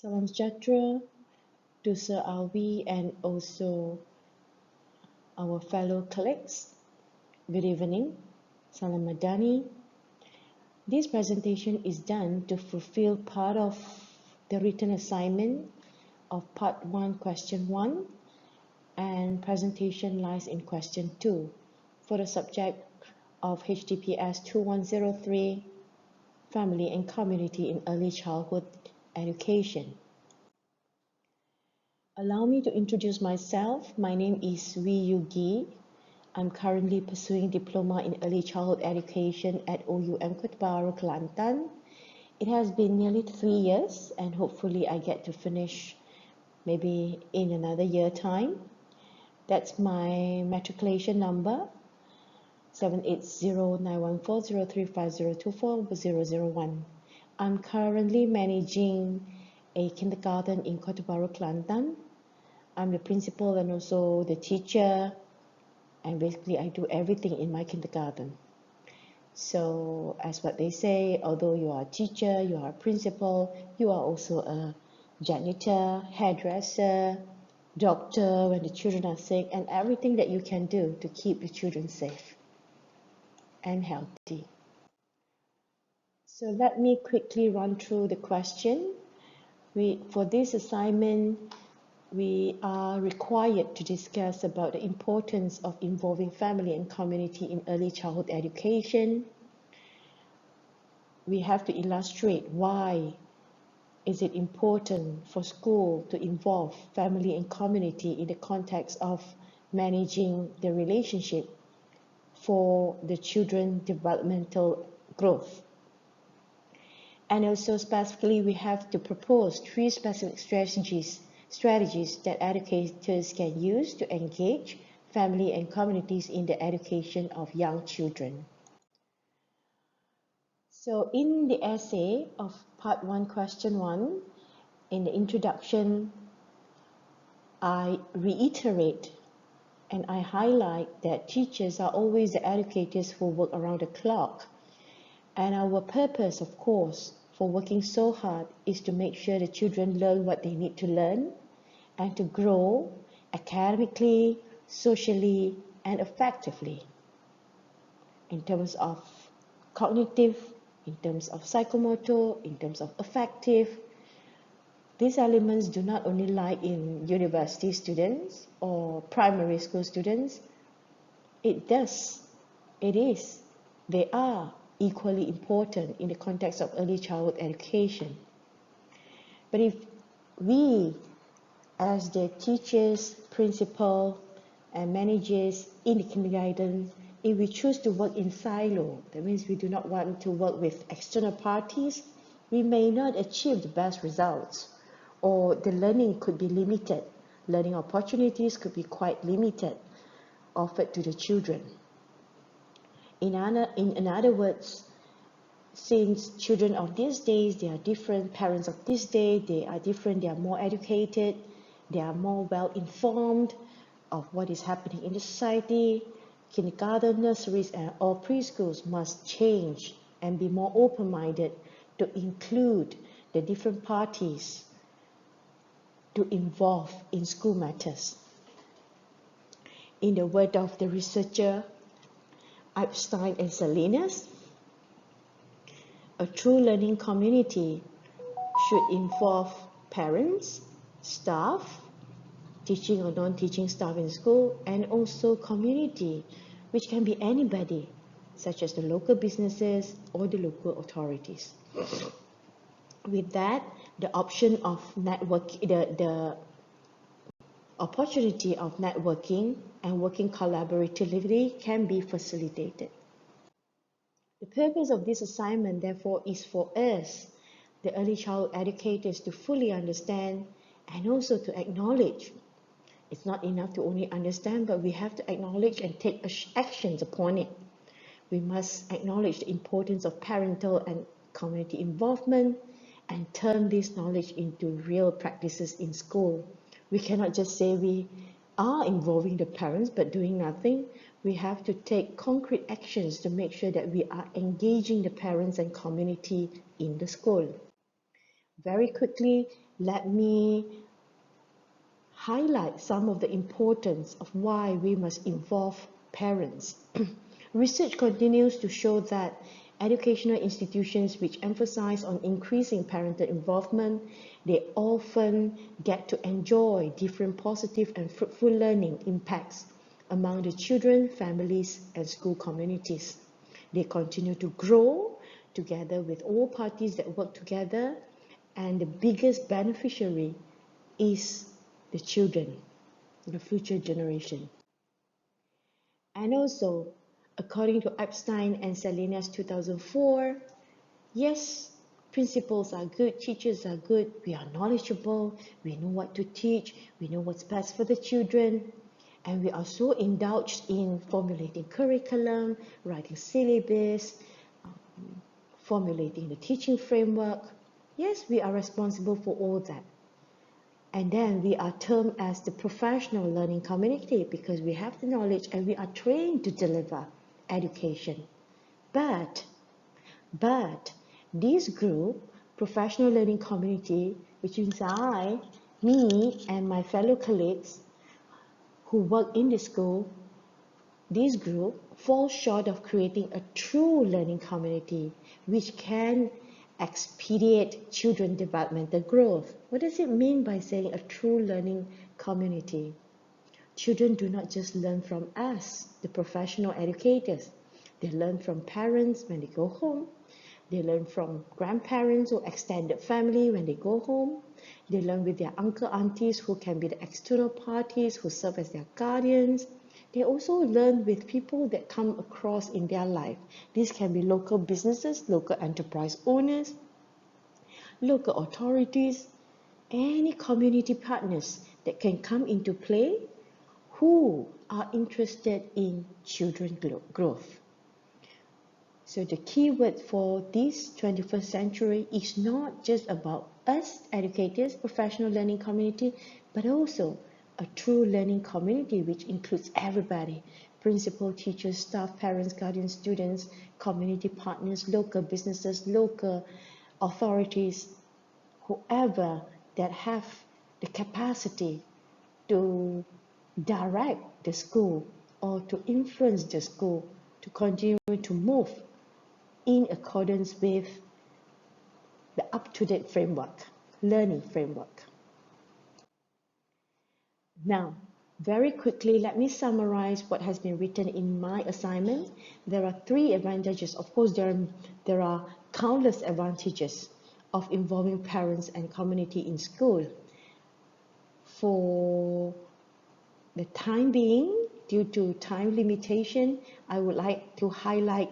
Salam sejahtera to Sir Alwi and also our fellow colleagues. Good evening. Salam Madani. This presentation is done to fulfill part of the written assignment of part 1, question 1, and presentation lies in question 2 for the subject of HDPS 2103, Family and Community in Early Childhood Education. Allow me to introduce myself. My name is WYG. I'm currently pursuing Diploma in Early Childhood Education at OUM Kota Baru, Kelantan. It has been nearly 3 years and hopefully I get to finish maybe in another year time. That's my matriculation number 780-914-035-024-001. I'm currently managing a kindergarten in Kota Baru, Kelantan. I'm the principal and also the teacher, and basically I do everything in my kindergarten. So as what they say, although you are a teacher, you are a principal, you are also a janitor, hairdresser, doctor when the children are sick, and everything that you can do to keep the children safe and healthy. So let me quickly run through the question. For this assignment, we are required to discuss about the importance of involving family and community in early childhood education. We have to illustrate why is it important for school to involve family and community in the context of managing the relationship for the children's developmental growth. And also specifically, we have to propose 3 specific strategies that educators can use to engage family and communities in the education of young children. So in the essay of part 1, question 1, in the introduction, I reiterate and I highlight that teachers are always the educators who work around the clock. And our purpose, of course, for working so hard is to make sure the children learn what they need to learn and to grow academically, socially, and effectively in terms of cognitive, in terms of psychomotor, in terms of affective. These elements do not only lie in university students or primary school students. They are equally important in the context of early childhood education. But if we, as the teachers, principal, and managers in the kindergarten, if we choose to work in silo, that means we do not want to work with external parties, we may not achieve the best results, or the learning could be limited. Learning opportunities could be quite limited offered to the children. In other words, since children of these days, they are different, parents of this day, they are different, they are more educated, they are more well informed of what is happening in the society. Kindergarten, nurseries, and all preschools must change and be more open-minded to include the different parties to involve in school matters. In the word of the researcher Epstein and Salinas, a true learning community should involve parents, staff, teaching or non-teaching staff in school, and also community, which can be anybody, such as the local businesses or the local authorities. With that, the opportunity of networking and working collaboratively can be facilitated. The purpose of this assignment, therefore, is for us, the early childhood educators, to fully understand and also to acknowledge. It's not enough to only understand, but we have to acknowledge and take actions upon it. We must acknowledge the importance of parental and community involvement and turn this knowledge into real practices in school. We cannot just say we are involving the parents but doing nothing. We have to take concrete actions to make sure that we are engaging the parents and community in the school. Very quickly, let me highlight some of the importance of why we must involve parents. Research continues to show that educational institutions which emphasize on increasing parental involvement, they often get to enjoy different positive and fruitful learning impacts among the children, families, and school communities. They continue to grow together with all parties that work together, and the biggest beneficiary is the children, the future generation. And also, according to Epstein and Salinas 2004, yes, principals are good, teachers are good, we are knowledgeable, we know what to teach, we know what's best for the children, and we are so indulged in formulating curriculum, writing syllabus, formulating the teaching framework. Yes, we are responsible for all that. And then we are termed as the professional learning community because we have the knowledge and we are trained to deliver education. But this group, professional learning community, which means me, and my fellow colleagues who work in the school, this group falls short of creating a true learning community which can expedite children's developmental growth. What does it mean by saying a true learning community? Children do not just learn from us, the professional educators. They learn from parents when they go home. They learn from grandparents or extended family when they go home. They learn with their uncle, aunties who can be the external parties who serve as their guardians. They also learn with people that come across in their life. These can be local businesses, local enterprise owners, local authorities, any community partners that can come into play who are interested in children's growth. So the key word for this 21st century is not just about us educators, professional learning community, but also a true learning community which includes everybody: principal, teachers, staff, parents, guardians, students, community partners, local businesses, local authorities, whoever that have the capacity to direct the school or to influence the school to continue to move in accordance with the up-to-date framework, learning framework. Now, very quickly, let me summarize what has been written in my assignment. There are 3 advantages. Of course, there are countless advantages of involving parents and community in school. For the time being, due to time limitation, I would like to highlight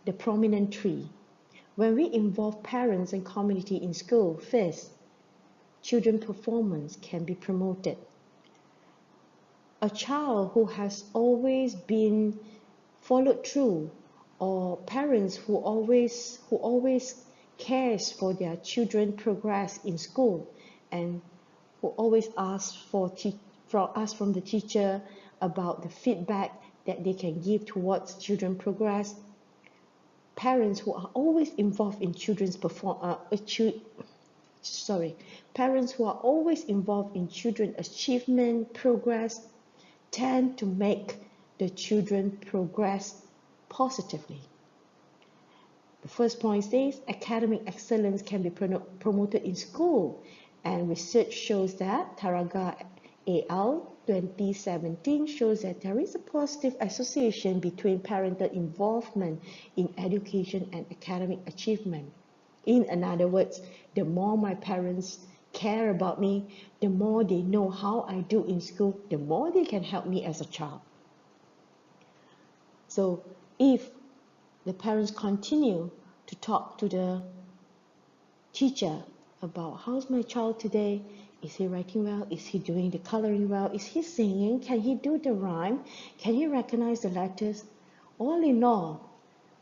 the prominent 3. When we involve parents and community in school, first, children's performance can be promoted. A child who has always been followed through, or parents who always cares for their children's progress in school and who always ask from the teacher about the feedback that they can give towards children's progress. Parents who are always involved in parents who are always involved in children's achievement, progress, tend to make the children progress positively. The first point says academic excellence can be promoted in school, and research shows that Taraga al. 2017 shows that there is a positive association between parental involvement in education and academic achievement. In other words, the more my parents care about me, the more they know how I do in school, the more they can help me as a child. So if the parents continue to talk to the teacher about how's my child today, is he writing well, is he doing the coloring well, is he singing, can he do the rhyme, can he recognize the letters, all in all,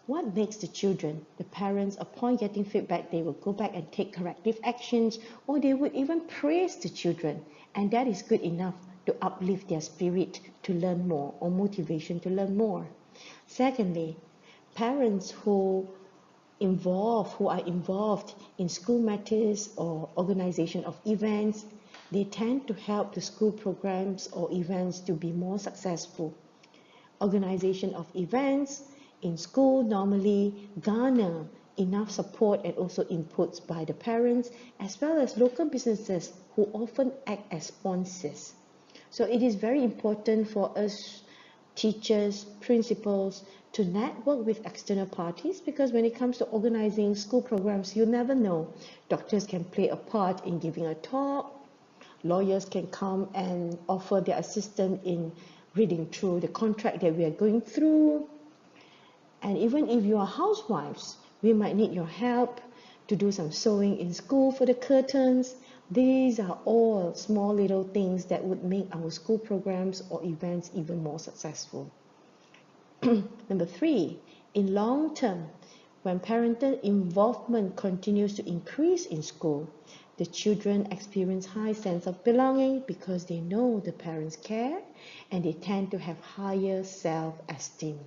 what makes the children, the parents, upon getting feedback, they will go back and take corrective actions, or they would even praise the children, and that is good enough to uplift their spirit to learn more, or motivation to learn more. Secondly, parents who who are involved in school matters or organization of events, they tend to help the school programs or events to be more successful. Organization of events in school normally garner enough support and also inputs by the parents as well as local businesses who often act as sponsors. So it is very important for us teachers, principals to network with external parties, because when it comes to organizing school programs, you never know. Doctors can play a part in giving a talk, lawyers can come and offer their assistance in reading through the contract that we are going through. And even if you are housewives, we might need your help to do some sewing in school for the curtains. These are all small little things that would make our school programs or events even more successful. Number 3, in long term, when parental involvement continues to increase in school, the children experience high sense of belonging because they know the parents care, and they tend to have higher self-esteem.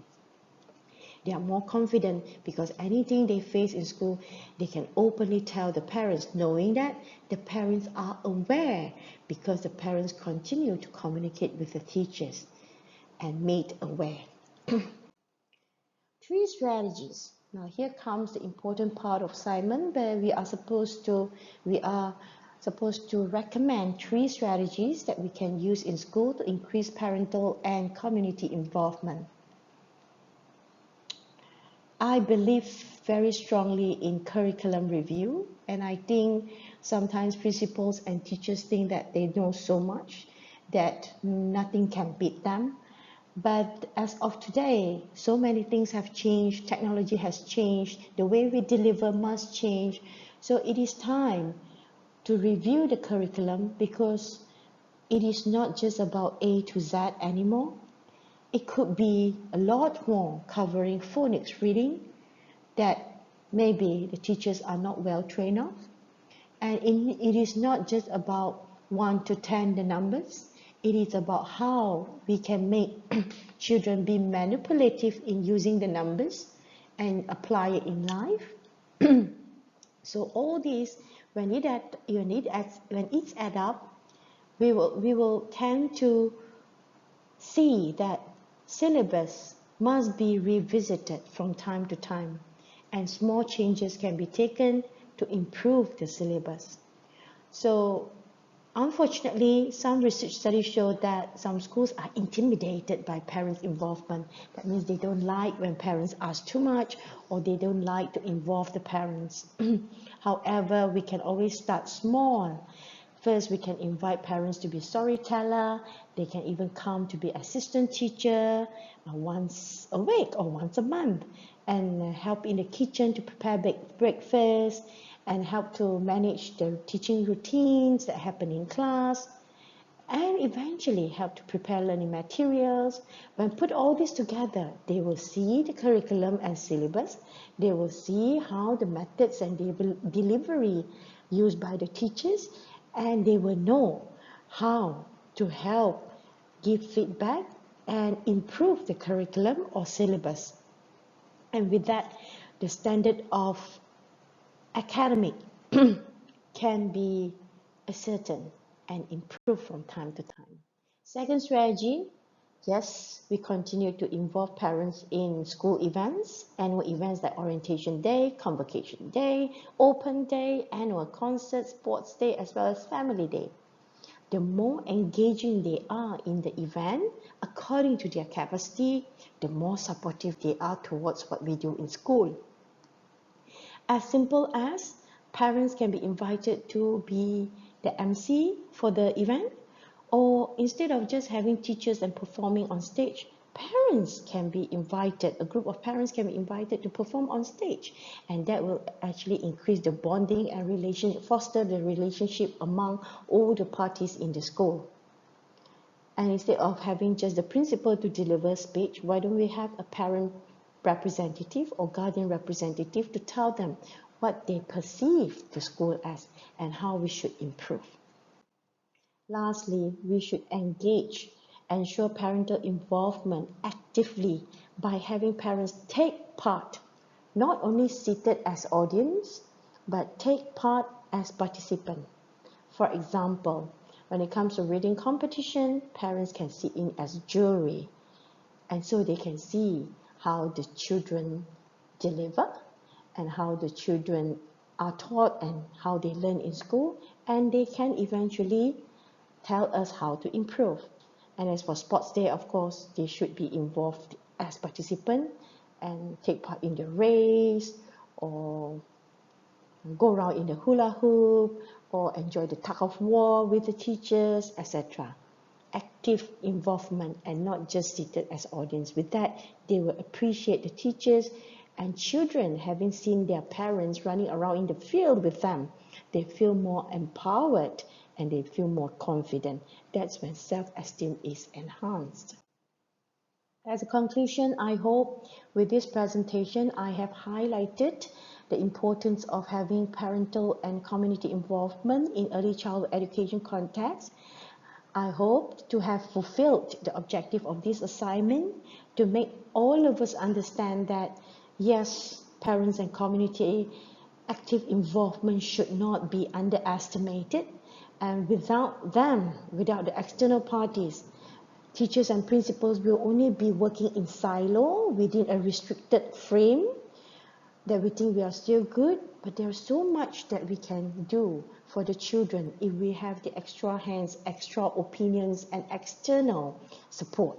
They are more confident because anything they face in school, they can openly tell the parents, knowing that the parents are aware because the parents continue to communicate with the teachers and made aware. 3 strategies. Now here comes the important part of Simon, where we are supposed to recommend 3 strategies that we can use in school to increase parental and community involvement. I believe very strongly in curriculum review, and I think sometimes principals and teachers think that they know so much that nothing can beat them. But as of today, so many things have changed, technology has changed, the way we deliver must change. So it is time to review the curriculum, because it is not just about A to Z anymore. It could be a lot more, covering phonics reading that maybe the teachers are not well trained of. And it is not just about 1 to 10 the numbers. It is about how we can make children be manipulative in using the numbers and apply it in life. So all these, when it adds up, we will tend to see that syllabus must be revisited from time to time, and small changes can be taken to improve the syllabus. So unfortunately, some research studies show that some schools are intimidated by parents' involvement. That means they don't like when parents ask too much, or they don't like to involve the parents. However, we can always start small. First, we can invite parents to be storyteller. They can even come to be assistant teacher once a week or once a month, and help in the kitchen to prepare breakfast, and help to manage the teaching routines that happen in class, and eventually help to prepare learning materials. When put all this together, they will see the curriculum and syllabus. They will see how the methods and delivery used by the teachers, and they will know how to help give feedback and improve the curriculum or syllabus. And with that, the standard of academic can be ascertained and improved from time to time. Second strategy, yes, we continue to involve parents in school events, annual events like orientation day, convocation day, open day, annual concert, sports day, as well as family day. The more engaging they are in the event, according to their capacity, the more supportive they are towards what we do in school. As simple as parents can be invited to be the MC for the event, or instead of just having teachers and performing on stage, parents can be invited, a group of parents can be invited to perform on stage, and that will actually increase the bonding and foster the relationship among all the parties in the school. And instead of having just the principal to deliver a speech, why don't we have a parent representative or guardian representative to tell them what they perceive the school as and how we should improve. Lastly, we should ensure parental involvement actively by having parents take part not only seated as audience, but take part as participant. For example, when it comes to reading competition, parents can sit in as jury, and so they can see how the children deliver and how the children are taught and how they learn in school, and they can eventually tell us how to improve. And as for sports day, of course, they should be involved as participant and take part in the race or go around in the hula hoop or enjoy the tug of war with the teachers, etc. Active involvement and not just seated as audience. With that, they will appreciate the teachers, and children, having seen their parents running around in the field with them, they feel more empowered and they feel more confident. That's when self-esteem is enhanced. As a conclusion, I hope with this presentation I have highlighted the importance of having parental and community involvement in early childhood education context. I hope to have fulfilled the objective of this assignment to make all of us understand that yes, parents and community active involvement should not be underestimated, and without them, without the external parties, teachers and principals will only be working in silo within a restricted frame that we think we are still good, but there's so much that we can do for the children if we have the extra hands, extra opinions, and external support.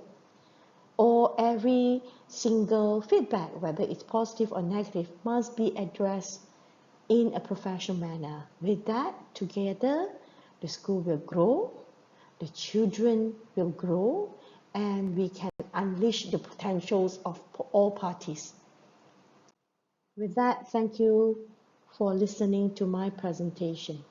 Or every single feedback, whether it's positive or negative, must be addressed in a professional manner. With that, together, the school will grow, the children will grow, and we can unleash the potentials of all parties. With that, thank you for listening to my presentation.